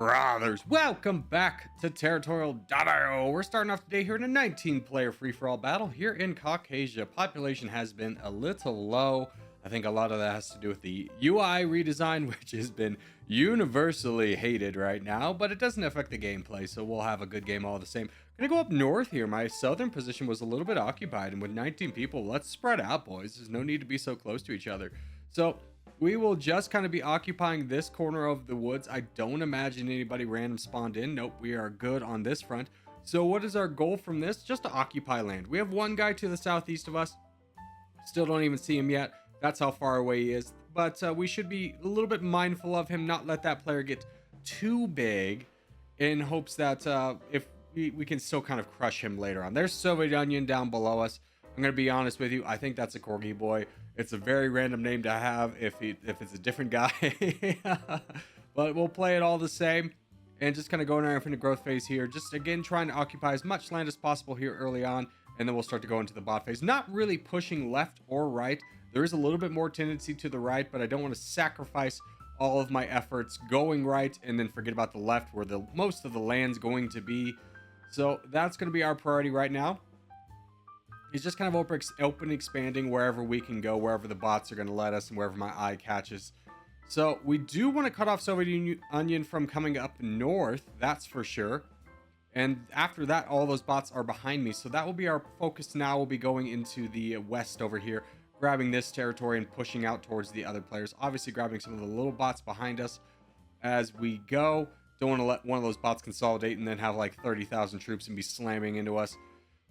Brothers, welcome back to Territorial IO. We're starting off today here in a 19-player free-for-all battle here in Caucasia. Population has been a little low. I think a lot of that has to do with the UI redesign, which has been universally hated right now, but it doesn't affect the gameplay, so we'll have a good game all the same. Gonna go up north here. My southern position was a little bit occupied, and with 19 people, let's spread out, boys. There's no need to be so close to each other. So we will just kind of be occupying this corner of the woods. I don't imagine anybody random spawned in. Nope, we are good on this front. So what is our goal from this? Just to occupy land. We have one guy to the southeast of us. Still don't even see him yet. That's how far away he is. But we should be a little bit mindful of him, not let that player get too big, in hopes that if we can still kind of crush him later on. There's Soviet Onion down below us. I'm going to be honest with you. I think that's a Corgi boy. It's a very random name to have if it's a different guy. But we'll play it all the same. And just kind of going around from the growth phase here. Just, again, trying to occupy as much land as possible here early on. And then we'll start to go into the bot phase. Not really pushing left or right. There is a little bit more tendency to the right. But I don't want to sacrifice all of my efforts going right and then forget about the left where the most of the land's going to be. So that's going to be our priority right now. He's just kind of open expanding wherever we can go, wherever the bots are going to let us and wherever my eye catches. So we do want to cut off Soviet Onion from coming up north, that's for sure. And after that, all those bots are behind me. So that will be our focus now. We'll be going into the west over here, grabbing this territory and pushing out towards the other players. Obviously grabbing some of the little bots behind us as we go. Don't want to let one of those bots consolidate and then have like 30,000 troops and be slamming into us.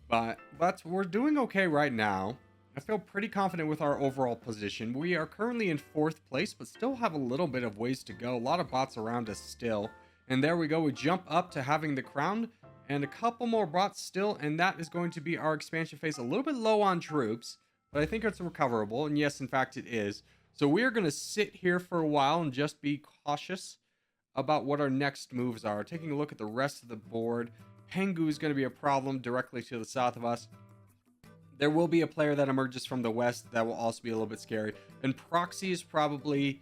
But we're doing okay right now. I feel pretty confident with our overall position. We are currently in 4th place, but still have a little bit of ways to go. A lot of bots around us still. And there we go. We jump up to having the crown and a couple more bots still. And that is going to be our expansion phase. A little bit low on troops, but I think it's recoverable. And yes, in fact, it is. So we are going to sit here for a while and just be cautious about what our next moves are. Taking a look at the rest of the board. Pengu is going to be a problem directly to the south of us. There will be a player that emerges from the west that will also be a little bit scary. And Proxy is probably...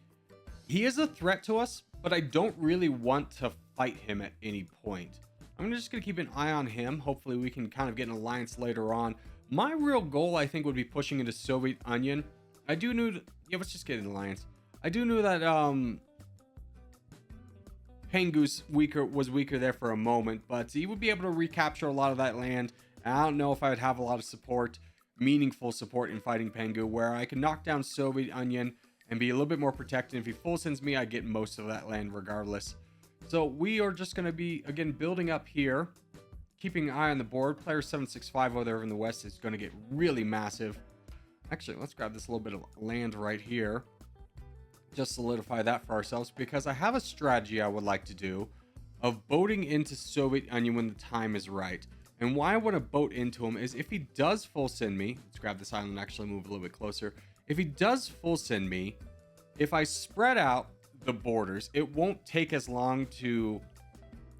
He is a threat to us, but I don't really want to fight him at any point. I'm just going to keep an eye on him. Hopefully we can kind of get an alliance later on. My real goal, I think, would be pushing into Soviet Onion. I do know... Yeah, let's just get an alliance. I do know that... Pengu's was weaker there for a moment, but he would be able to recapture a lot of that land. I don't know if I would have a lot of support, meaningful support in fighting Pengu, where I can knock down Soviet Onion and be a little bit more protected. If he full sends me, I get most of that land regardless. So we are just going to be, again, building up here, keeping an eye on the board. Player 765 over there in the west is going to get really massive. Actually, let's grab this little bit of land right here. Just solidify that for ourselves, because I have a strategy I would like to do of boating into Soviet Onion when the time is right. And why I want to boat into him is if he does full send me, let's grab this island and actually move a little bit closer. If he does full send me, if I spread out the borders, it won't take as long to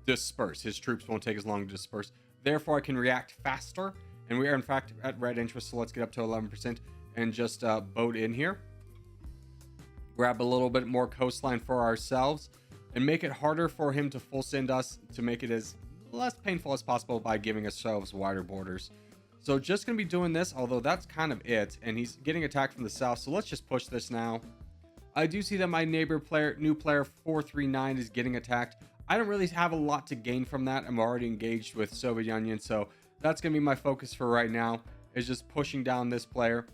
disperse. His troops won't take as long to disperse. Therefore, I can react faster. And we are in fact at red interest, so let's get up to 11% and just boat in here. Grab a little bit more coastline for ourselves and make it harder for him to full send us, to make it as less painful as possible by giving ourselves wider borders. So just gonna be doing this, although that's kind of it. And he's getting attacked from the south, so let's just push this now. I do see that my new player 439 is getting attacked. I don't really have a lot to gain from that. I'm already engaged with Soviet Union, so that's gonna be my focus for right now, is just pushing down this player.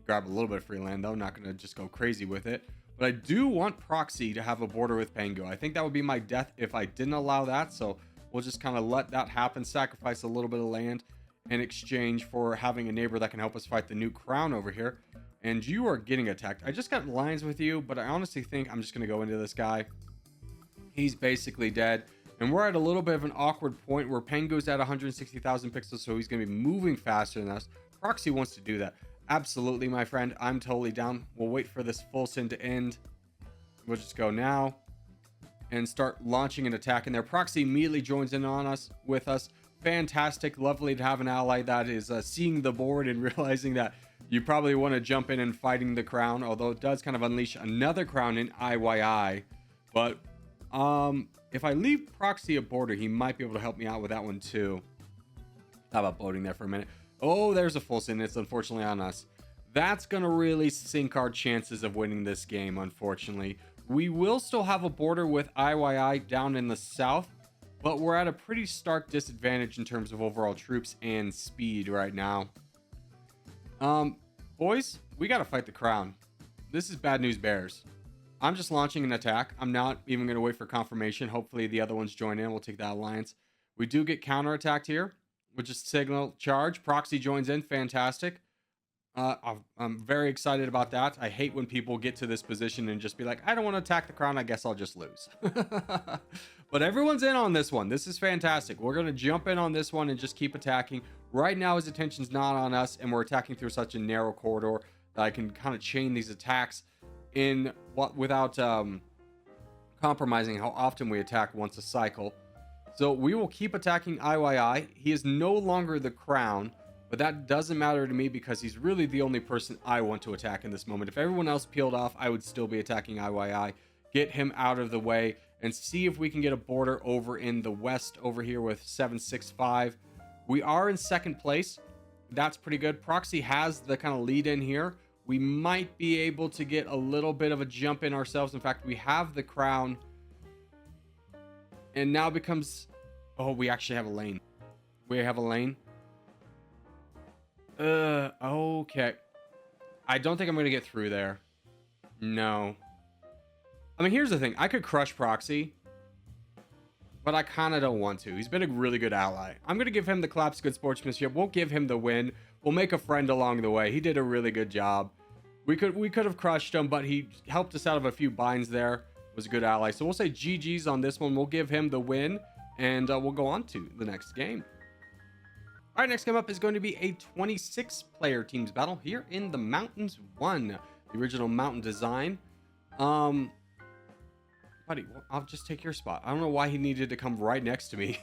Grab a little bit of free land though, not gonna just go crazy with it. But I do want Proxy to have a border with Pengu. I think that would be my death if I didn't allow that. So we'll just kind of let that happen, sacrifice a little bit of land in exchange for having a neighbor that can help us fight the new crown over here. And you are getting attacked. I just got lines with you, but I honestly think I'm just going to go into this guy. He's basically dead. And we're at a little bit of an awkward point where Pengu's at 160,000 pixels, so he's going to be moving faster than us. Proxy wants to do that. Absolutely, my friend. I'm totally down. We'll wait for this full send to end. We'll just go now and start launching an attack in there. Proxy immediately joins in on us with us. Fantastic. Lovely to have an ally that is seeing the board and realizing that you probably want to jump in and fighting the crown, although it does kind of unleash another crown in IYI. But If I leave Proxy a border, he might be able to help me out with that one too. How about boating there for a minute? Oh, there's a full sin. It's unfortunately on us. That's going to really sink our chances of winning this game, unfortunately. We will still have a border with IYI down in the south, but we're at a pretty stark disadvantage in terms of overall troops and speed right now. Boys, we got to fight the crown. This is bad news bears. I'm just launching an attack. I'm not even going to wait for confirmation. Hopefully the other ones join in. We'll take that alliance. We do get counterattacked here, which is signal charge. Proxy joins in. Fantastic. I'm very excited about that. I hate when people get to this position and just be like, I don't want to attack the crown. I guess I'll just lose. But everyone's in on this one. This is fantastic. We're going to jump in on this one and just keep attacking. Right now, his attention's not on us, and we're attacking through such a narrow corridor that I can kind of chain these attacks in without compromising how often we attack once a cycle. So we will keep attacking IYI. He is no longer the crown, but that doesn't matter to me because he's really the only person I want to attack in this moment. If everyone else peeled off, I would still be attacking IYI. Get him out of the way and see if we can get a border over in the west over here with 765. We are in second place. That's pretty good. Proxy has the kind of lead in here. We might be able to get a little bit of a jump in ourselves. In fact, we have the crown. And now becomes... Oh, we actually have a lane. We have a lane. Okay. I don't think I'm going to get through there. No. I mean, here's the thing. I could crush Proxy, but I kind of don't want to. He's been a really good ally. I'm going to give him the claps, good sportsmanship. We'll give him the win. We'll make a friend along the way. He did a really good job. We could have crushed him, but he helped us out of a few binds there. Was a good ally. So we'll say GG's on this one. We'll give him the win, and we'll go on to the next game. All right, next game up is going to be a 26-player teams battle here in the Mountains 1, the original mountain design. Buddy, I'll just take your spot. I don't know why he needed to come right next to me.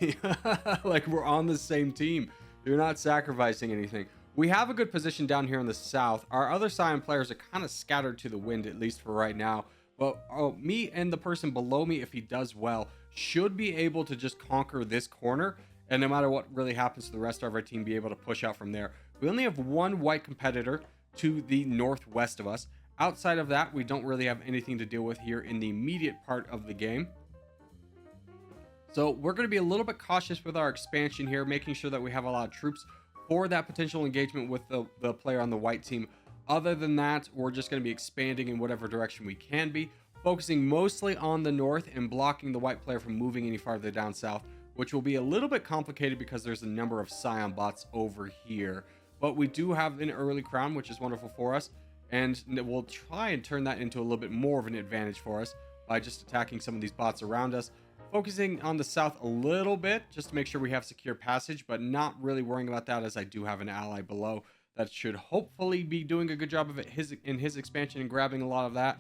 Like, we're on the same team. You're not sacrificing anything. We have a good position down here in the south. Our other Scion players are kind of scattered to the wind, at least for right now. But me and the person below me, if he does well, should be able to just conquer this corner. And no matter what really happens to the rest of our team, be able to push out from there. We only have one white competitor to the northwest of us. Outside of that, we don't really have anything to deal with here in the immediate part of the game. So we're going to be a little bit cautious with our expansion here, making sure that we have a lot of troops for that potential engagement with the player on the white team. Other than that, we're just going to be expanding in whatever direction we can be, focusing mostly on the north and blocking the white player from moving any farther down south, which will be a little bit complicated because there's a number of Scion bots over here. But we do have an early crown, which is wonderful for us. And we'll try and turn that into a little bit more of an advantage for us by just attacking some of these bots around us. Focusing on the south a little bit, just to make sure we have secure passage, but not really worrying about that as I do have an ally below that should hopefully be doing a good job of it in his expansion and grabbing a lot of that.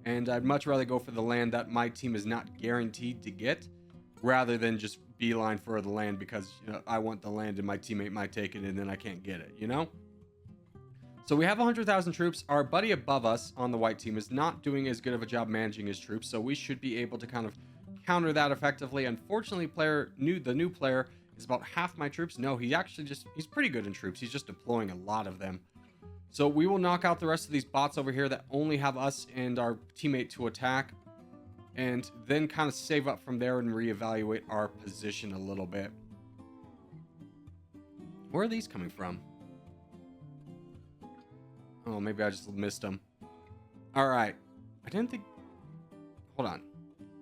And I'd much rather go for the land that my team is not guaranteed to get, rather than just beeline for the land because, you know, I want the land and my teammate might take it and then I can't get it, you know? So we have 100,000 troops. Our buddy above us on the white team is not doing as good of a job managing his troops, so we should be able to kind of counter that effectively. Unfortunately, the new player is about half my troops. No, he's pretty good in troops. He's just deploying a lot of them. So we will knock out the rest of these bots over here that only have us and our teammate to attack, and then kind of save up from there and reevaluate our position a little bit. Where are these coming from? Oh, maybe I just missed them. All right. I didn't think... Hold on.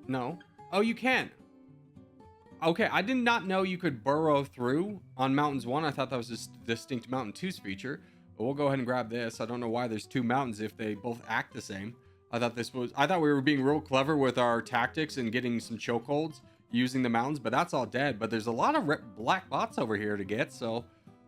No. Oh, you can. Okay, I did not know you could burrow through on Mountains 1. I thought that was a distinct Mountain 2's feature. But we'll go ahead and grab this. I don't know why there's two mountains if they both act the same. I thought we were being real clever with our tactics and getting some chokeholds using the mountains, but that's all dead. But there's a lot of black bots over here to get, so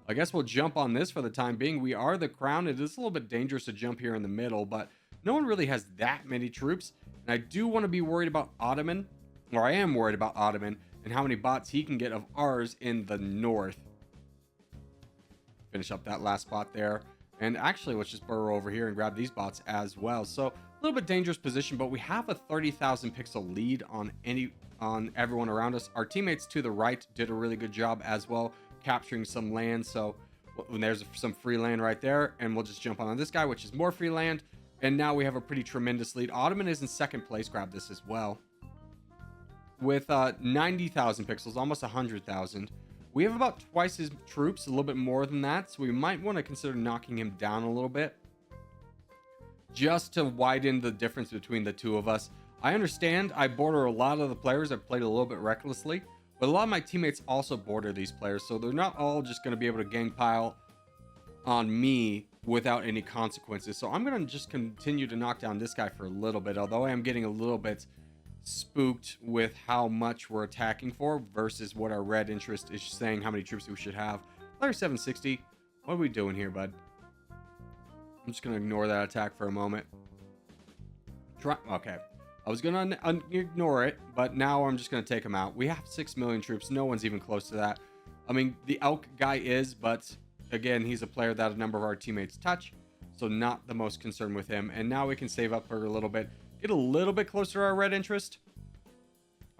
I guess we'll jump on this for the time being. We are the crown. It is a little bit dangerous to jump here in the middle, but no one really has that many troops. And I do want to be worried about Ottoman, or I am worried about Ottoman, and how many bots he can get of ours in the north. Finish up that last spot there. And actually, let's just burrow over here and grab these bots as well. So little bit dangerous position, but we have a 30,000 pixel lead on everyone around us. Our teammates to the right did a really good job as well, capturing some land. So there's some free land right there, and we'll just jump on this guy, which is more free land. And now we have a pretty tremendous lead. Ottoman is in second place. Grab this as well. With 90,000 pixels, almost 100,000. We have about twice his troops, a little bit more than that. So we might want to consider knocking him down a little bit, just to widen the difference between the two of us. I understand I border a lot of the players. I've played a little bit recklessly, but a lot of my teammates also border these players. So they're not all just going to be able to gang pile on me without any consequences. So I'm going to just continue to knock down this guy for a little bit, although I am getting a little bit spooked with how much we're attacking for versus what our red interest is saying how many troops we should have. Player 760. What are we doing here, bud? I'm just going to ignore that attack for a moment. Okay. I was going to ignore it, but now I'm just going to take him out. We have 6 million troops. No one's even close to that. I mean, the elk guy is, but again, he's a player that a number of our teammates touch, so not the most concerned with him. And now we can save up for a little bit, get a little bit closer to our red interest.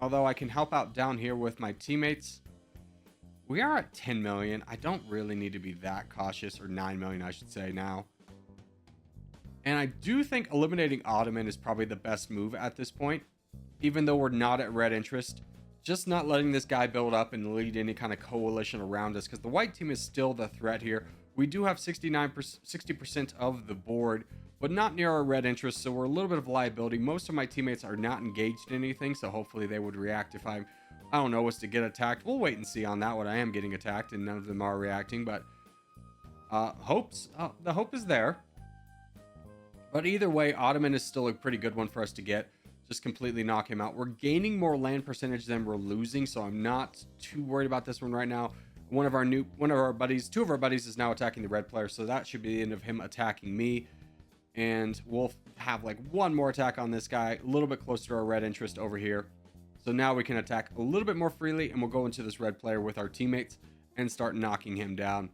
Although I can help out down here with my teammates. We are at 10 million. I don't really need to be that cautious, or 9 million, I should say now. And I do think eliminating Ottoman is probably the best move at this point, even though we're not at red interest. Just not letting this guy build up and lead any kind of coalition around us, because the white team is still the threat here. We do have 60% of the board, but not near our red interest, so we're a little bit of a liability. Most of my teammates are not engaged in anything, so hopefully they would react if I don't know, was to get attacked. We'll wait and see on that one. I am getting attacked, and none of them are reacting, but the hope is there. But either way, Ottoman is still a pretty good one for us to get. Just completely knock him out. We're gaining more land percentage than we're losing, so I'm not too worried about this one right now. Two of our buddies is now attacking the red player, so that should be the end of him attacking me. And we'll have like one more attack on this guy, a little bit closer to our red interest over here. So now we can attack a little bit more freely, and we'll go into this red player with our teammates and start knocking him down.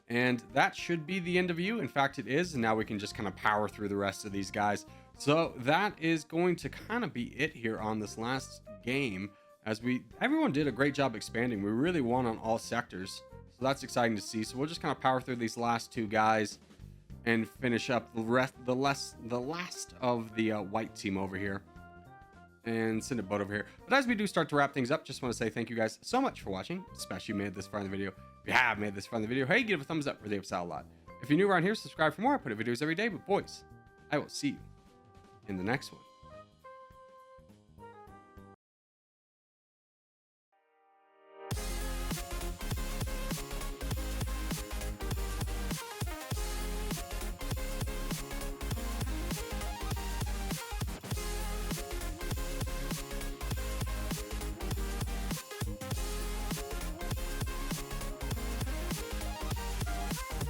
And that should be the end of you. In fact, it is. And now we can just kind of power through the rest of these guys. So that is going to kind of be it here on this last game. As everyone did a great job expanding. We really won on all sectors. So that's exciting to see. So we'll just kind of power through these last two guys and finish up the last of the white team over here. And send a boat over here. But as we do start to wrap things up, just want to say thank you guys so much for watching, especially if you made this far in the video. If you have made this far in the video, hey, give it a thumbs up, really helps out a lot. If you're new around here, subscribe for more. I put out videos every day, but boys, I will see you in the next one.